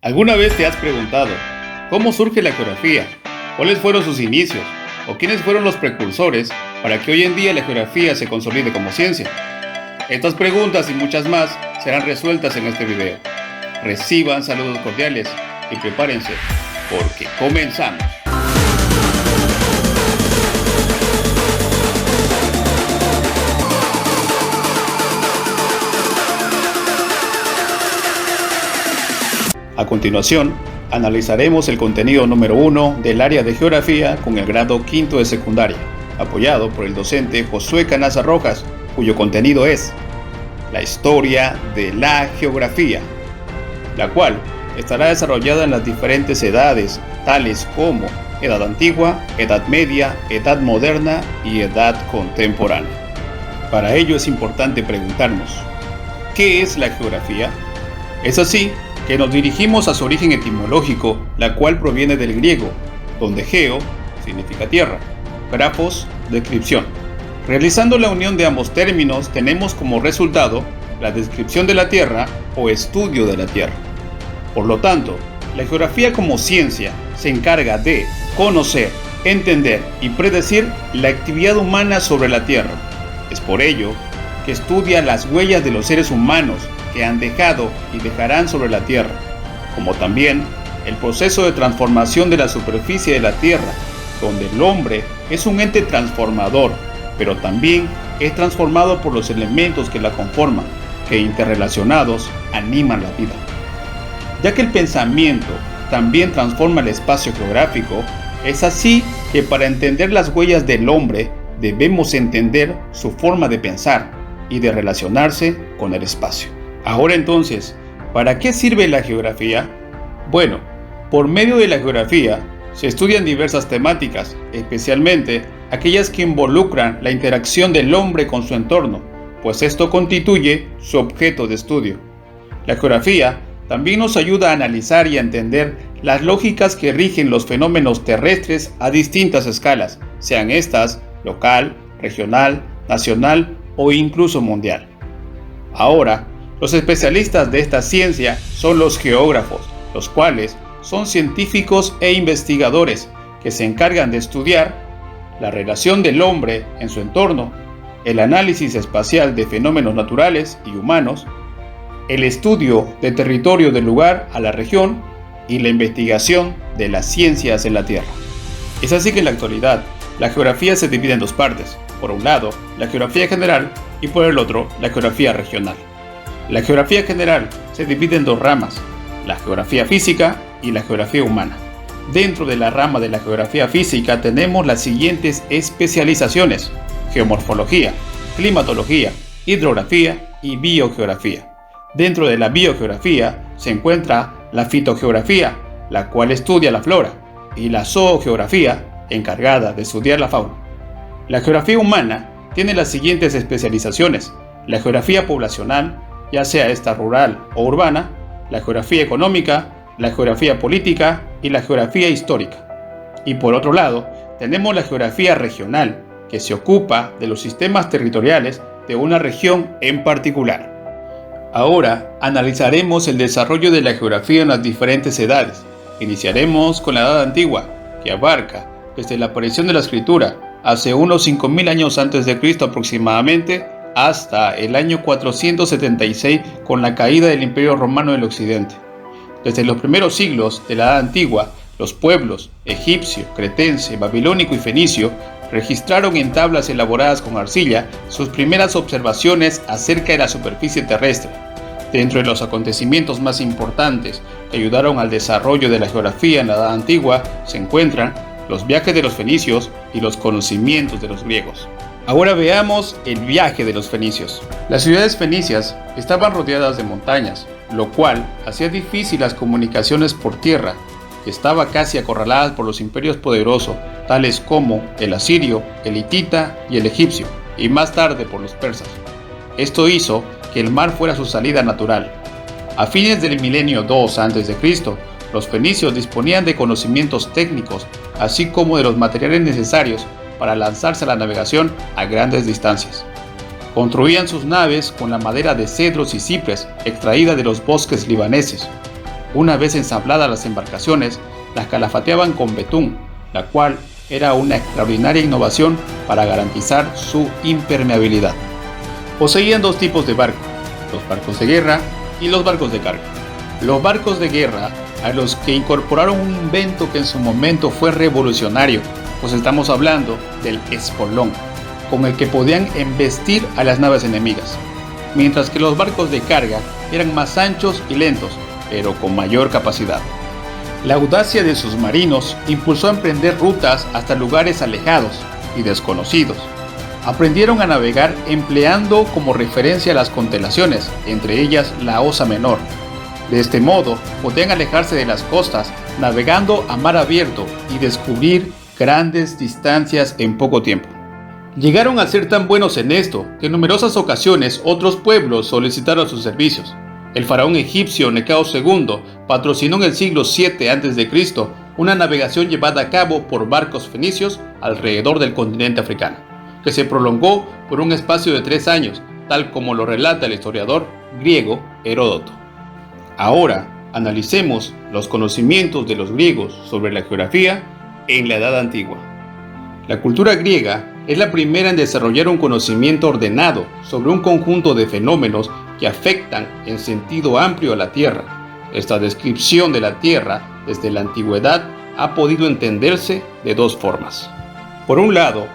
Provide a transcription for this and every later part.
¿Alguna vez te has preguntado cómo surge la geografía? ¿Cuáles fueron sus inicios? ¿O quiénes fueron los precursores para que hoy en día la geografía se consolide como ciencia? Estas preguntas y muchas más serán resueltas en este video. Reciban saludos cordiales y prepárense, porque comenzamos. A continuación, analizaremos el contenido número 1 del área de geografía con el grado quinto de secundaria, apoyado por el docente Josué Canaza Rojas, cuyo contenido es la historia de la geografía, la cual estará desarrollada en las diferentes edades, tales como edad antigua, edad media, edad moderna y edad contemporánea. Para ello es importante preguntarnos, ¿qué es la geografía? Es así que nos dirigimos a su origen etimológico, la cual proviene del griego, donde geo significa tierra, grafos, descripción. Realizando la unión de ambos términos, tenemos como resultado la descripción de la tierra o estudio de la tierra. Por lo tanto, la geografía como ciencia se encarga de conocer, entender y predecir la actividad humana sobre la tierra. Es por ello que estudia las huellas de los seres humanos que han dejado y dejarán sobre la Tierra, como también el proceso de transformación de la superficie de la Tierra, donde el hombre es un ente transformador, pero también es transformado por los elementos que la conforman, que interrelacionados animan la vida. Ya que el pensamiento también transforma el espacio geográfico, es así que para entender las huellas del hombre debemos entender su forma de pensar y de relacionarse con el espacio. Ahora entonces, ¿para qué sirve la geografía? Bueno, por medio de la geografía se estudian diversas temáticas, especialmente aquellas que involucran la interacción del hombre con su entorno, pues esto constituye su objeto de estudio. La geografía también nos ayuda a analizar y a entender las lógicas que rigen los fenómenos terrestres a distintas escalas, sean estas local, regional, nacional o incluso mundial. Ahora, los especialistas de esta ciencia son los geógrafos, los cuales son científicos e investigadores que se encargan de estudiar la relación del hombre en su entorno, el análisis espacial de fenómenos naturales y humanos, el estudio de territorio del lugar a la región y la investigación de las ciencias en la Tierra. Es así que en la actualidad, la geografía se divide en dos partes. Por un lado, la geografía general y por el otro, la geografía regional. La geografía general se divide en dos ramas, la geografía física y la geografía humana. Dentro de la rama de la geografía física tenemos las siguientes especializaciones: geomorfología, climatología, hidrografía y biogeografía. Dentro de la biogeografía se encuentra la fitogeografía, la cual estudia la flora, y la zoogeografía, encargada de estudiar la fauna. La geografía humana tiene las siguientes especializaciones: la geografía poblacional, ya sea esta rural o urbana, la geografía económica, la geografía política y la geografía histórica. Y por otro lado, tenemos la geografía regional, que se ocupa de los sistemas territoriales de una región en particular. Ahora analizaremos el desarrollo de la geografía en las diferentes edades. Iniciaremos con la Edad Antigua, que abarca desde la aparición de la escritura, hace unos 5000 años antes de Cristo aproximadamente, hasta el año 476 con la caída del Imperio Romano del Occidente. Desde los primeros siglos de la Edad Antigua, los pueblos egipcio, cretense, babilónico y fenicio registraron en tablas elaboradas con arcilla sus primeras observaciones acerca de la superficie terrestre. Dentro de los acontecimientos más importantes que ayudaron al desarrollo de la geografía en la Edad Antigua se encuentran los viajes de los fenicios y los conocimientos de los griegos. Ahora veamos el viaje de los fenicios. Las ciudades fenicias estaban rodeadas de montañas, lo cual hacía difícil las comunicaciones por tierra, y estaba casi acorraladas por los imperios poderosos, tales como el asirio, el hitita y el egipcio, y más tarde por los persas. Esto hizo que el mar fuera su salida natural. A fines del milenio II a.C., los fenicios disponían de conocimientos técnicos, así como de los materiales necesarios para lanzarse a la navegación a grandes distancias. Construían sus naves con la madera de cedros y cipres extraída de los bosques libaneses. Una vez ensambladas las embarcaciones, las calafateaban con betún, la cual era una extraordinaria innovación para garantizar su impermeabilidad. Poseían dos tipos de barcos, los barcos de guerra y los barcos de carga. Los barcos de guerra, a los que incorporaron un invento que en su momento fue revolucionario, pues estamos hablando del espolón, con el que podían embestir a las naves enemigas, mientras que los barcos de carga eran más anchos y lentos, pero con mayor capacidad. La audacia de sus marinos impulsó a emprender rutas hasta lugares alejados y desconocidos. Aprendieron a navegar empleando como referencia las constelaciones, entre ellas la Osa Menor. De este modo, podían alejarse de las costas, navegando a mar abierto y descubrir grandes distancias en poco tiempo. Llegaron a ser tan buenos en esto que en numerosas ocasiones otros pueblos solicitaron sus servicios. El faraón egipcio Necao II patrocinó en el siglo VII a.C. una navegación llevada a cabo por barcos fenicios alrededor del continente africano, que se prolongó por un espacio de 3 años, tal como lo relata el historiador griego Heródoto. Ahora, analicemos los conocimientos de los griegos sobre la geografía en la Edad Antigua. La cultura griega es la primera en desarrollar un conocimiento ordenado sobre un conjunto de fenómenos que afectan en sentido amplio a la Tierra. Esta descripción de la Tierra desde la antigüedad ha podido entenderse de dos formas. Por un lado,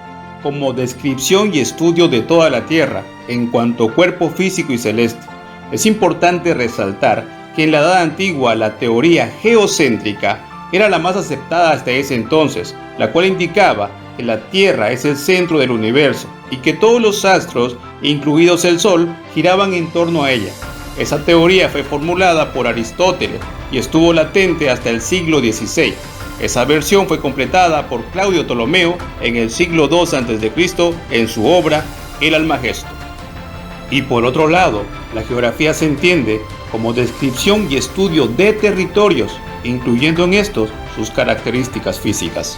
como descripción y estudio de toda la Tierra en cuanto a cuerpo físico y celeste. Es importante resaltar que en la Edad Antigua la teoría geocéntrica era la más aceptada hasta ese entonces, la cual indicaba que la Tierra es el centro del universo y que todos los astros, incluidos el Sol, giraban en torno a ella. Esa teoría fue formulada por Aristóteles y estuvo latente hasta el siglo XVI. Esa versión fue completada por Claudio Ptolomeo en el siglo II a.C. en su obra El Almagesto. Y por otro lado, la geografía se entiende como descripción y estudio de territorios, incluyendo en estos sus características físicas.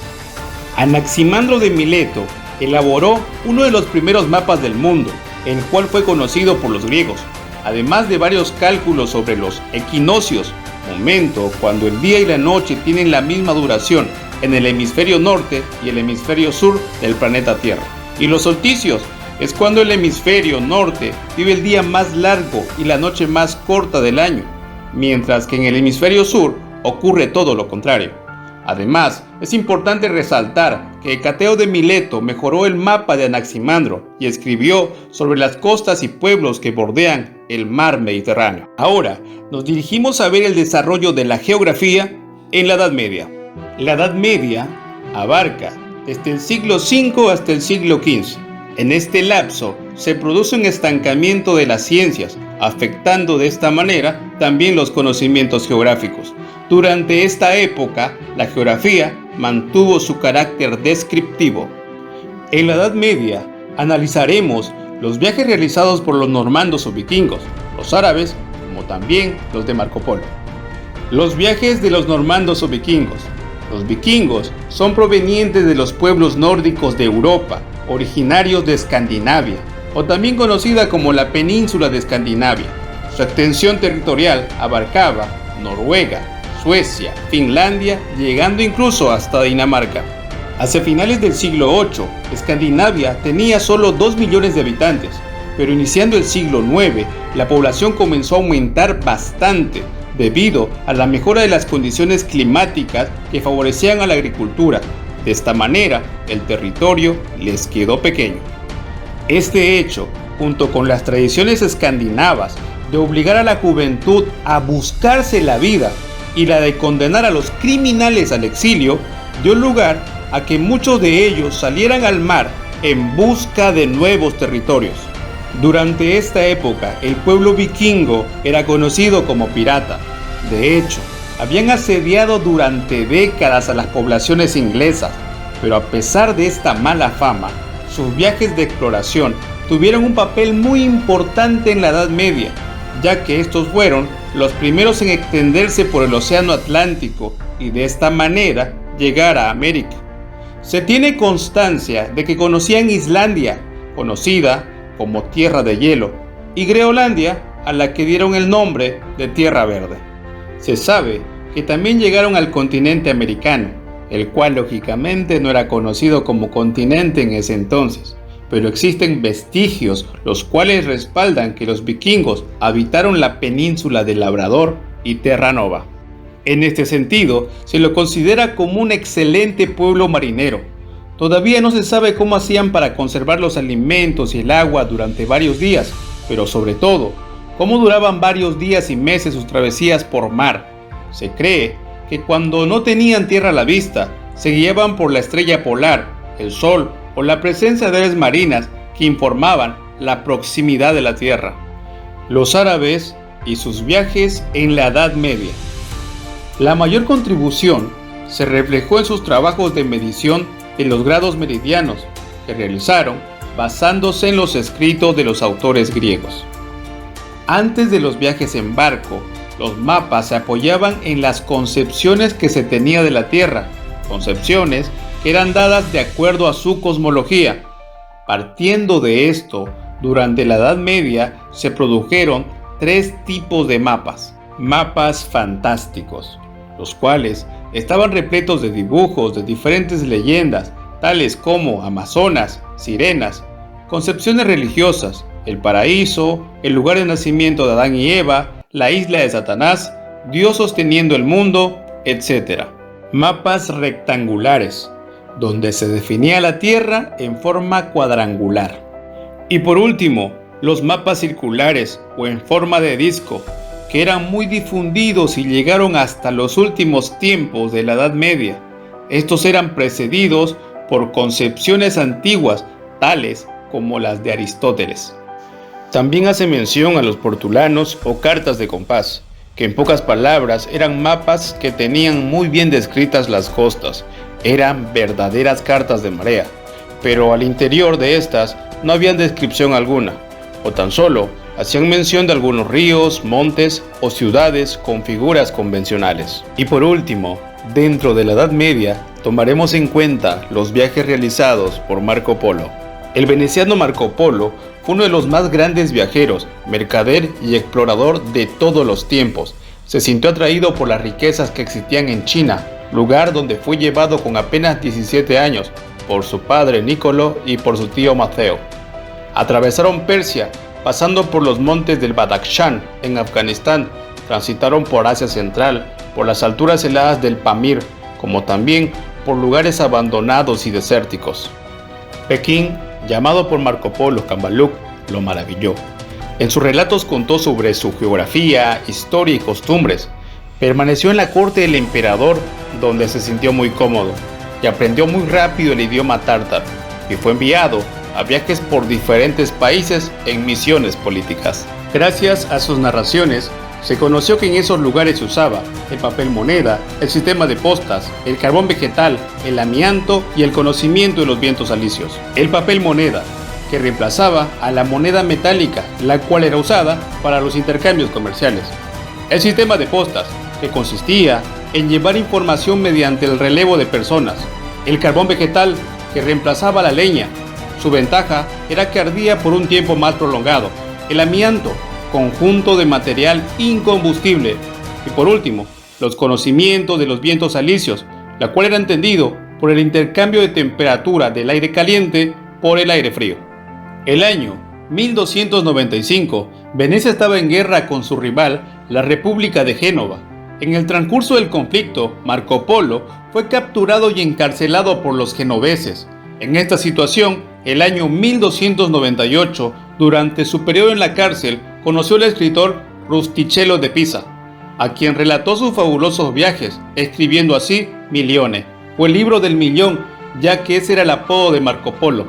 Anaximandro de Mileto elaboró uno de los primeros mapas del mundo, el cual fue conocido por los griegos, además de varios cálculos sobre los equinoccios, momento cuando el día y la noche tienen la misma duración en el hemisferio norte y el hemisferio sur del planeta Tierra. Y los solsticios es cuando el hemisferio norte vive el día más largo y la noche más corta del año, mientras que en el hemisferio sur ocurre todo lo contrario. Además, es importante resaltar que Hecateo de Mileto mejoró el mapa de Anaximandro y escribió sobre las costas y pueblos que bordean el mar Mediterráneo. Ahora, nos dirigimos a ver el desarrollo de la geografía en la Edad Media. La Edad Media abarca desde el siglo V hasta el siglo XV. En este lapso se produce un estancamiento de las ciencias, afectando de esta manera también los conocimientos geográficos. Durante esta época, la geografía mantuvo su carácter descriptivo. En la Edad Media, analizaremos los viajes realizados por los normandos o vikingos, los árabes, como también los de Marco Polo. Los viajes de los normandos o vikingos. Los vikingos son provenientes de los pueblos nórdicos de Europa, originarios de Escandinavia, o también conocida como la península de Escandinavia. Su extensión territorial abarcaba Noruega, Suecia, Finlandia, llegando incluso hasta Dinamarca. Hacia finales del siglo VIII, Escandinavia tenía solo 2 millones de habitantes, pero iniciando el siglo IX, la población comenzó a aumentar bastante debido a la mejora de las condiciones climáticas que favorecían a la agricultura. De esta manera, el territorio les quedó pequeño. Este hecho, junto con las tradiciones escandinavas de obligar a la juventud a buscarse la vida y la de condenar a los criminales al exilio, dio lugar a que muchos de ellos salieran al mar en busca de nuevos territorios. Durante esta época, el pueblo vikingo era conocido como pirata. De hecho, habían asediado durante décadas a las poblaciones inglesas, pero a pesar de esta mala fama, sus viajes de exploración tuvieron un papel muy importante en la Edad Media, ya que estos fueron los primeros en extenderse por el Océano Atlántico y de esta manera llegar a América. Se tiene constancia de que conocían Islandia, conocida como Tierra de Hielo, y Groenlandia, a la que dieron el nombre de Tierra Verde. Se sabe que también llegaron al continente americano, el cual lógicamente no era conocido como continente en ese entonces, pero existen vestigios los cuales respaldan que los vikingos habitaron la península de Labrador y Terra Nova. En este sentido, se lo considera como un excelente pueblo marinero. Todavía no se sabe cómo hacían para conservar los alimentos y el agua durante varios días, pero sobre todo, cómo duraban varios días y meses sus travesías por mar. Se cree que cuando no tenían tierra a la vista, se guiaban por la estrella polar, el sol o la presencia de aves marinas que informaban la proximidad de la Tierra. Los árabes y sus viajes en la Edad Media. La mayor contribución se reflejó en sus trabajos de medición de los grados meridianos que realizaron basándose en los escritos de los autores griegos. Antes de los viajes en barco, los mapas se apoyaban en las concepciones que se tenía de la Tierra, concepciones que eran dadas de acuerdo a su cosmología. Partiendo de esto, durante la Edad Media se produjeron tres tipos de mapas fantásticos, los cuales estaban repletos de dibujos de diferentes leyendas, tales como Amazonas, sirenas, concepciones religiosas, el paraíso, el lugar de nacimiento de Adán y Eva, la isla de Satanás, Dios sosteniendo el mundo, etc. Mapas rectangulares, donde se definía la Tierra en forma cuadrangular. Y por último, los mapas circulares o en forma de disco, que eran muy difundidos y llegaron hasta los últimos tiempos de la Edad Media. Estos eran precedidos por concepciones antiguas, tales como las de Aristóteles. También hace mención a los portulanos o cartas de compás, que en pocas palabras eran mapas que tenían muy bien descritas las costas. Eran verdaderas cartas de marea, pero al interior de estas no había descripción alguna, o tan solo hacían mención de algunos ríos, montes o ciudades con figuras convencionales. Y por último, dentro de la Edad Media, tomaremos en cuenta los viajes realizados por Marco Polo. El veneciano Marco Polo fue uno de los más grandes viajeros, mercader y explorador de todos los tiempos. Se sintió atraído por las riquezas que existían en China, lugar donde fue llevado con apenas 17 años por su padre Nicolo y por su tío Mateo. Atravesaron Persia, pasando por los montes del Badakhshan en Afganistán, transitaron por Asia Central, por las alturas heladas del Pamir, como también por lugares abandonados y desérticos. Pekín, llamado por Marco Polo Cambaluc, lo maravilló. En sus relatos contó sobre su geografía, historia y costumbres. Permaneció en la corte del emperador, donde se sintió muy cómodo, y aprendió muy rápido el idioma tártaro, y fue enviado a viajes por diferentes países en misiones políticas. Gracias a sus narraciones, se conoció que en esos lugares se usaba el papel moneda, el sistema de postas, el carbón vegetal, el amianto y el conocimiento de los vientos alisios. El papel moneda, que reemplazaba a la moneda metálica, la cual era usada para los intercambios comerciales. El sistema de postas, que consistía en llevar información mediante el relevo de personas. El carbón vegetal, que reemplazaba a la leña. Su ventaja era que ardía por un tiempo más prolongado. El amianto, conjunto de material incombustible. Y por último, los conocimientos de los vientos alisios, la cual era entendido por el intercambio de temperatura del aire caliente por el aire frío. El año 1295, Venecia estaba en guerra con su rival, la República de Génova. En el transcurso del conflicto, Marco Polo fue capturado y encarcelado por los genoveses. En esta situación, el año 1298, durante su periodo en la cárcel, conoció al escritor Rustichello de Pisa, a quien relató sus fabulosos viajes, escribiendo así Milione, o el libro del millón, ya que ese era el apodo de Marco Polo.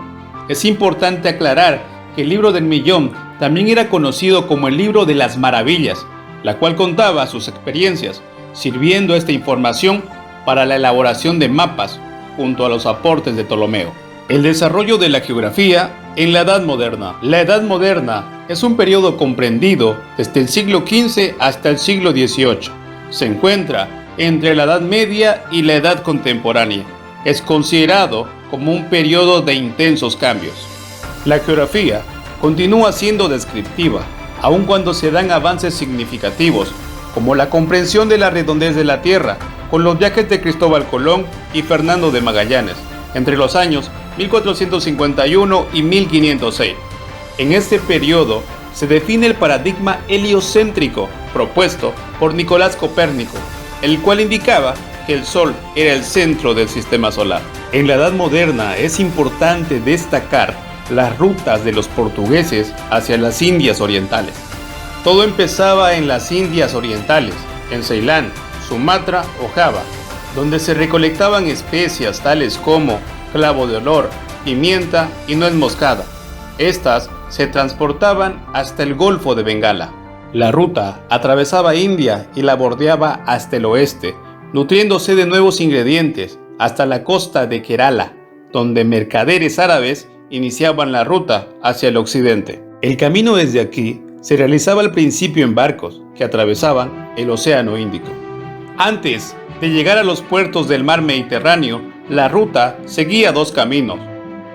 Es importante aclarar que el libro del millón también era conocido como el libro de las maravillas, la cual contaba sus experiencias, sirviendo esta información para la elaboración de mapas, junto a los aportes de Ptolomeo. El desarrollo de la geografía en la Edad Moderna. La Edad Moderna es un periodo comprendido desde el siglo XV hasta el siglo XVIII. Se encuentra entre la Edad Media y la Edad Contemporánea. Es considerado como un periodo de intensos cambios. La geografía continúa siendo descriptiva, aun cuando se dan avances significativos, como la comprensión de la redondez de la Tierra, con los viajes de Cristóbal Colón y Fernando de Magallanes, entre los años 1451 y 1506. En este periodo se define el paradigma heliocéntrico propuesto por Nicolás Copérnico, el cual indicaba que el Sol era el centro del sistema solar. En la Edad Moderna es importante destacar las rutas de los portugueses hacia las Indias Orientales. Todo empezaba en las Indias Orientales, en Ceilán, Sumatra o Java, donde se recolectaban especias tales como clavo de olor, pimienta y nuez moscada. Estas se transportaban hasta el Golfo de Bengala. La ruta atravesaba India y la bordeaba hasta el oeste, nutriéndose de nuevos ingredientes hasta la costa de Kerala, donde mercaderes árabes iniciaban la ruta hacia el occidente. El camino desde aquí se realizaba al principio en barcos que atravesaban el Océano Índico. Antes de llegar a los puertos del mar Mediterráneo, la ruta seguía dos caminos.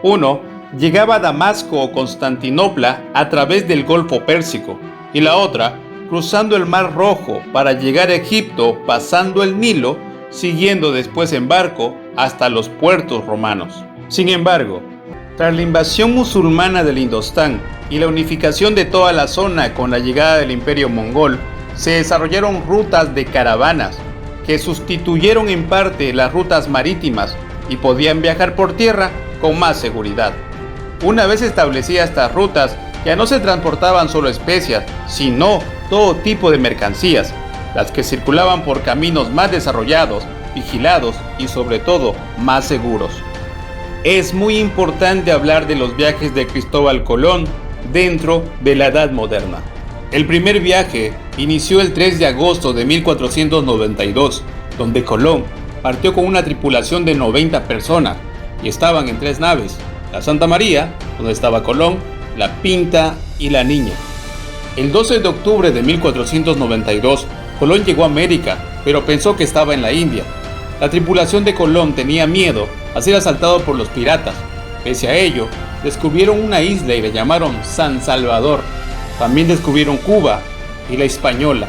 Uno llegaba a Damasco o Constantinopla a través del Golfo Pérsico y la otra cruzando el Mar Rojo para llegar a Egipto pasando el Nilo, siguiendo después en barco hasta los puertos romanos. Sin embargo, tras la invasión musulmana del Indostán y la unificación de toda la zona con la llegada del Imperio Mongol, se desarrollaron rutas de caravanas que sustituyeron en parte las rutas marítimas y podían viajar por tierra con más seguridad. Una vez establecidas estas rutas, ya no se transportaban solo especias, sino todo tipo de mercancías, las que circulaban por caminos más desarrollados, vigilados y sobre todo más seguros. Es muy importante hablar de los viajes de Cristóbal Colón dentro de la Edad Moderna. El primer viaje inició el 3 de agosto de 1492, donde Colón partió con una tripulación de 90 personas y estaban en 3 naves, la Santa María, donde estaba Colón, la Pinta y la Niña. El 12 de octubre de 1492, Colón llegó a América, pero pensó que estaba en la India. La tripulación de Colón tenía miedo a ser asaltado por los piratas. Pese a ello, descubrieron una isla y la llamaron San Salvador. También descubrieron Cuba y la Hispaniola.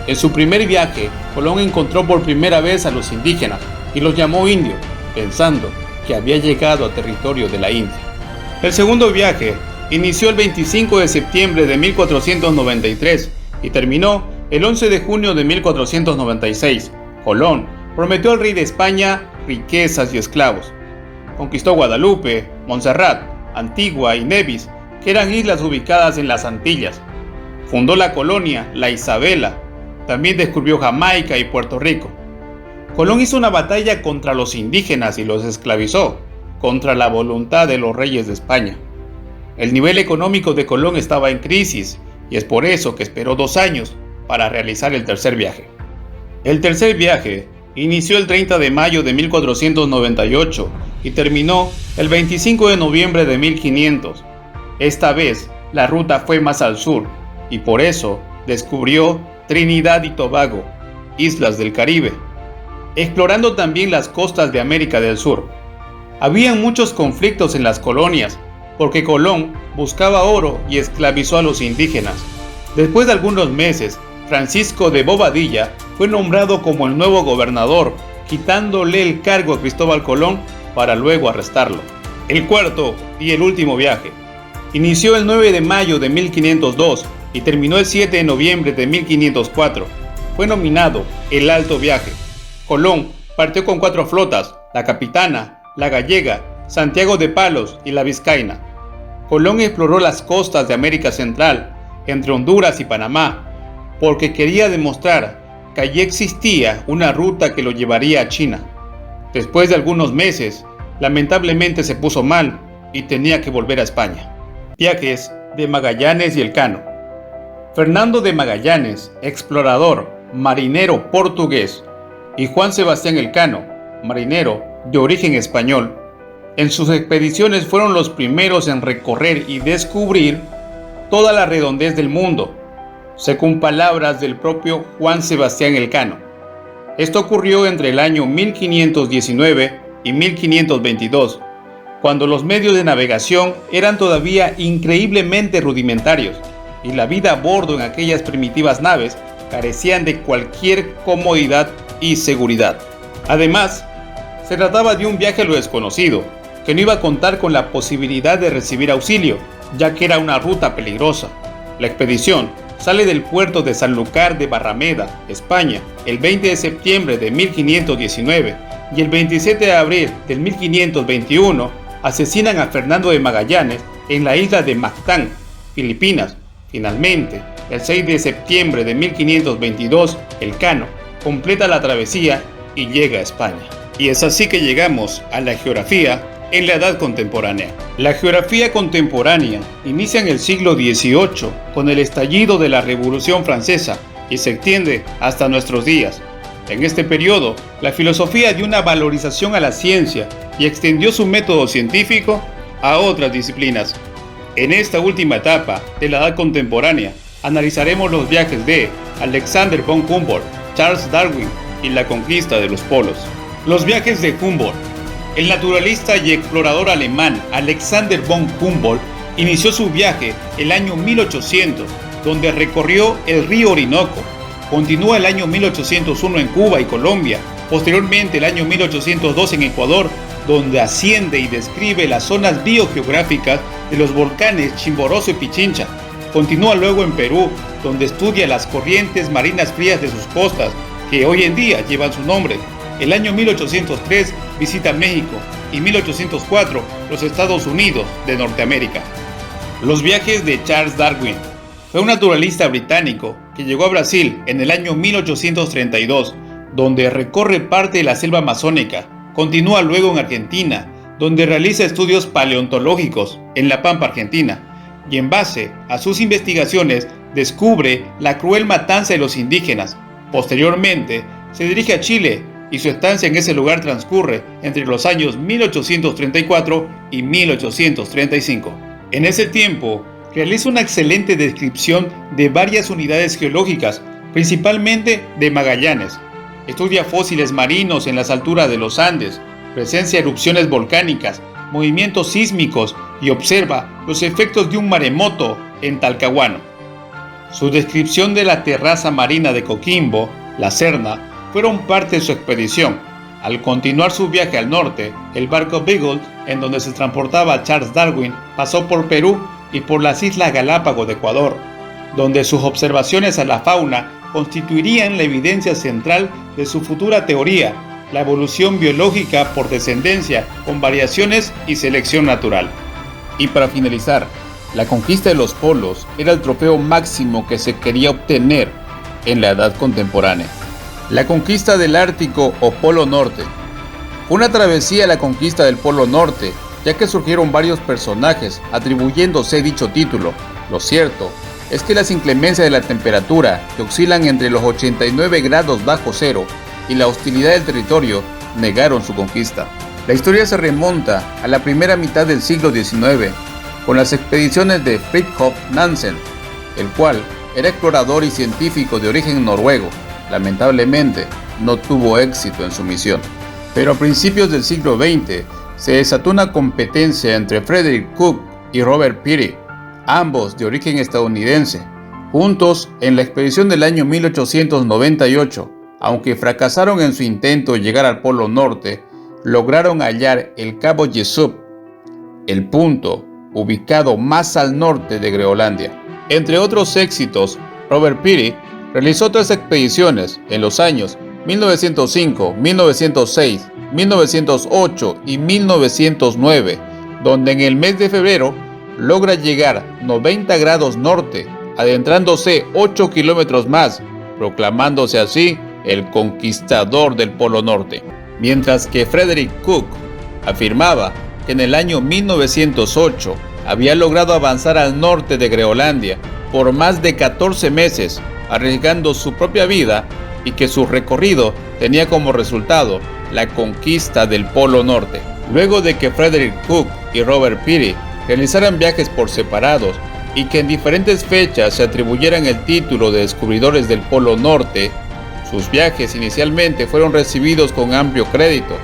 En su primer viaje, Colón encontró por primera vez a los indígenas y los llamó indios, pensando que había llegado a territorio de la India. El segundo viaje inició el 25 de septiembre de 1493 y terminó el 11 de junio de 1496. Colón prometió al rey de España riquezas y esclavos. Conquistó Guadalupe, Montserrat, Antigua y Nevis, que eran islas ubicadas en las Antillas. Fundó la colonia La Isabela. También descubrió Jamaica y Puerto Rico. Colón hizo una batalla contra los indígenas y los esclavizó, contra la voluntad de los reyes de España. El nivel económico de Colón estaba en crisis y es por eso que esperó 2 años para realizar el tercer viaje. El tercer viaje inició el 30 de mayo de 1498 y terminó el 25 de noviembre de 1500. Esta vez la ruta fue más al sur y por eso descubrió Trinidad y Tobago, islas del Caribe, explorando también las costas de América del Sur. Habían muchos conflictos en las colonias porque Colón buscaba oro y esclavizó a los indígenas. Después de algunos meses, Francisco de Bobadilla fue nombrado como el nuevo gobernador, quitándole el cargo a Cristóbal Colón para luego arrestarlo. El cuarto y el último viaje inició el 9 de mayo de 1502 y terminó el 7 de noviembre de 1504. Fue nominado el Alto Viaje. Colón partió con 4 flotas, la Capitana, la Gallega, Santiago de Palos y la Vizcaína. Colón exploró las costas de América Central, entre Honduras y Panamá, porque quería demostrar que allí existía una ruta que lo llevaría a China. Después de algunos meses, lamentablemente se puso mal y tenía que volver a España. Viajes de Magallanes y Elcano. Fernando de Magallanes, explorador, marinero portugués, y Juan Sebastián Elcano, marinero de origen español, en sus expediciones fueron los primeros en recorrer y descubrir toda la redondez del mundo, según palabras del propio Juan Sebastián Elcano. Esto ocurrió entre el año 1519 y 1522, cuando los medios de navegación eran todavía increíblemente rudimentarios y la vida a bordo en aquellas primitivas naves carecían de cualquier comodidad y seguridad. Además, se trataba de un viaje a lo desconocido, que no iba a contar con la posibilidad de recibir auxilio, ya que era una ruta peligrosa. La expedición sale del puerto de Sanlúcar de Barrameda, España, el 20 de septiembre de 1519 y el 27 de abril del 1521 asesinan a Fernando de Magallanes en la isla de Mactán, Filipinas. Finalmente, el 6 de septiembre de 1522, Elcano completa la travesía y llega a España. Y es así que llegamos a la geografía en la Edad Contemporánea. La geografía contemporánea inicia en el siglo XVIII con el estallido de la Revolución Francesa y se extiende hasta nuestros días. En este periodo, la filosofía dio una valorización a la ciencia y extendió su método científico a otras disciplinas. En esta última etapa de la Edad Contemporánea, analizaremos los viajes de Alexander von Humboldt, Charles Darwin y la conquista de los polos. Los viajes de Humboldt. El naturalista y explorador alemán Alexander von Humboldt inició su viaje el año 1800, donde recorrió el río Orinoco. Continúa el año 1801 en Cuba y Colombia, posteriormente el año 1802 en Ecuador, donde asciende y describe las zonas biogeográficas de los volcanes Chimborazo y Pichincha. Continúa luego en Perú, donde estudia las corrientes marinas frías de sus costas, que hoy en día llevan su nombre. El año 1803 visita México y 1804 los Estados Unidos de Norteamérica. Los viajes de Charles Darwin. Fue un naturalista británico que llegó a Brasil en el año 1832, donde recorre parte de la selva amazónica. Continúa luego en Argentina, donde realiza estudios paleontológicos en La Pampa, Argentina, y en base a sus investigaciones descubre la cruel matanza de los indígenas. Posteriormente, se dirige a Chile y su estancia en ese lugar transcurre entre los años 1834 y 1835. En ese tiempo, realiza una excelente descripción de varias unidades geológicas, principalmente de Magallanes. Estudia fósiles marinos en las alturas de los Andes, presencia de erupciones volcánicas, movimientos sísmicos y observa los efectos de un maremoto en Talcahuano. Su descripción de la terraza marina de Coquimbo, la Serna, fueron parte de su expedición. Al continuar su viaje al norte, el barco Beagle, en donde se transportaba Charles Darwin, pasó por Perú y por las Islas Galápagos de Ecuador, donde sus observaciones a la fauna constituirían la evidencia central de su futura teoría, la evolución biológica por descendencia con variaciones y selección natural. Y para finalizar, la conquista de los polos era el trofeo máximo que se quería obtener en la edad contemporánea. La conquista del Ártico o Polo Norte. Fue una travesía a la conquista del Polo Norte, ya que surgieron varios personajes atribuyéndose dicho título. Lo cierto es que las inclemencias de la temperatura, que oscilan entre los 89 grados bajo cero, y la hostilidad del territorio negaron su conquista. La historia se remonta a la primera mitad del siglo XIX, con las expediciones de Fridtjof Nansen, el cual era explorador y científico de origen noruego. Lamentablemente, no tuvo éxito en su misión. Pero a principios del siglo XX, se desató una competencia entre Frederick Cook y Robert Peary, ambos de origen estadounidense, juntos en la expedición del año 1898. Aunque fracasaron en su intento de llegar al Polo Norte, lograron hallar el Cabo Jesup, el punto ubicado más al norte de Groenlandia. Entre otros éxitos, Robert Peary realizó 3 expediciones en los años 1905, 1906, 1908 y 1909, donde en el mes de febrero logra llegar 90 grados norte, adentrándose 8 kilómetros más, proclamándose así el conquistador del Polo Norte. Mientras que Frederick Cook afirmaba que en el año 1908 había logrado avanzar al norte de Groenlandia por más de 14 meses, arriesgando su propia vida, y que su recorrido tenía como resultado la conquista del Polo Norte. Luego de que Frederick Cook y Robert Peary realizaran viajes por separados y que en diferentes fechas se atribuyeran el título de descubridores del Polo Norte, sus viajes inicialmente fueron recibidos con amplio crédito,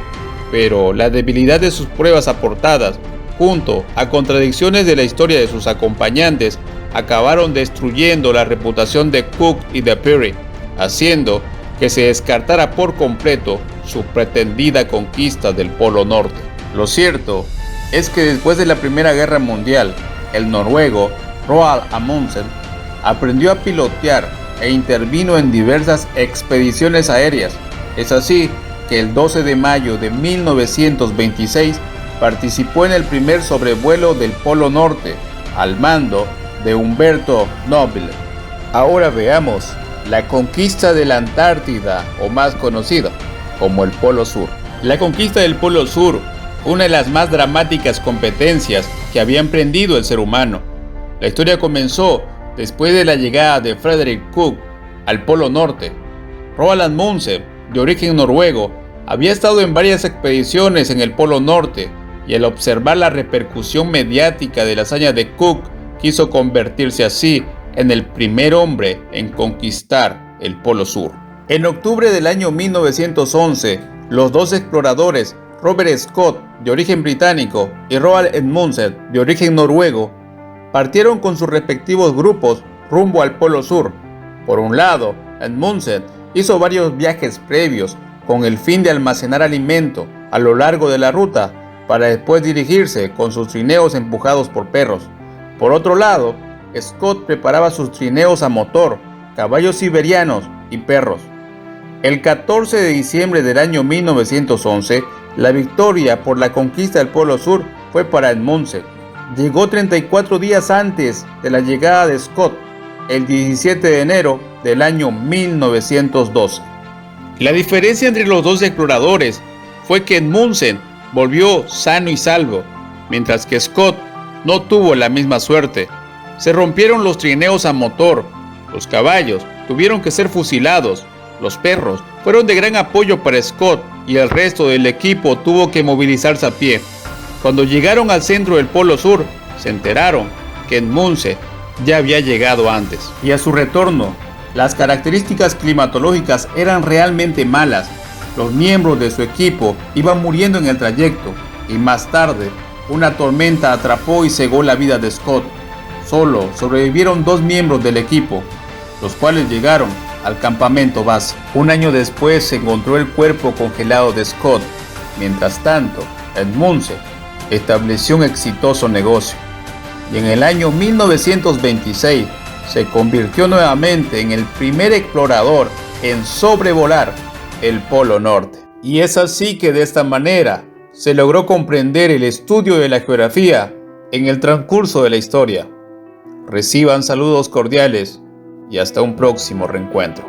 pero la debilidad de sus pruebas aportadas, junto a contradicciones de la historia de sus acompañantes, acabaron destruyendo la reputación de Cook y de Peary. haciendo que se descartara por completo su pretendida conquista del Polo Norte. Lo cierto es que después de la Primera Guerra Mundial, el noruego Roald Amundsen aprendió a pilotear e intervino en diversas expediciones aéreas. Es así que el 12 de mayo de 1926 participó en el primer sobrevuelo del Polo Norte al mando de Humberto Nobile. Ahora veamos la conquista de la Antártida, o más conocida como el Polo Sur. La conquista del Polo Sur, una de las más dramáticas competencias que había emprendido el ser humano. La historia comenzó después de la llegada de Frederick Cook al Polo Norte. Roald Amundsen, de origen noruego, había estado en varias expediciones en el Polo Norte y al observar la repercusión mediática de la hazaña de Cook, quiso convertirse así en el primer hombre en conquistar el Polo Sur. En octubre del año 1911, los dos exploradores, Robert Scott, de origen británico, y Roald Amundsen, de origen noruego, partieron con sus respectivos grupos rumbo al Polo Sur. Por un lado, Amundsen hizo varios viajes previos con el fin de almacenar alimento a lo largo de la ruta para después dirigirse con sus trineos empujados por perros. Por otro lado, Scott preparaba sus trineos a motor, caballos siberianos y perros. El 14 de diciembre del año 1911, la victoria por la conquista del Polo Sur fue para Amundsen. Llegó 34 días antes de la llegada de Scott, el 17 de enero del año 1912. La diferencia entre los dos exploradores fue que Amundsen volvió sano y salvo, mientras que Scott no tuvo la misma suerte. Se rompieron los trineos a motor, los caballos tuvieron que ser fusilados, los perros fueron de gran apoyo para Scott y el resto del equipo tuvo que movilizarse a pie. Cuando llegaron al centro del Polo Sur, se enteraron que Amundsen ya había llegado antes. Y a su retorno, las características climatológicas eran realmente malas. Los miembros de su equipo iban muriendo en el trayecto y más tarde, una tormenta atrapó y cegó la vida de Scott. Solo sobrevivieron 2 miembros del equipo, los cuales llegaron al campamento base. Un año después se encontró el cuerpo congelado de Scott. Mientras tanto, Amundsen estableció un exitoso negocio y en el año 1926 se convirtió nuevamente en el primer explorador en sobrevolar el Polo Norte. Y es así que de esta manera se logró comprender el estudio de la geografía en el transcurso de la historia. Reciban saludos cordiales y hasta un próximo reencuentro.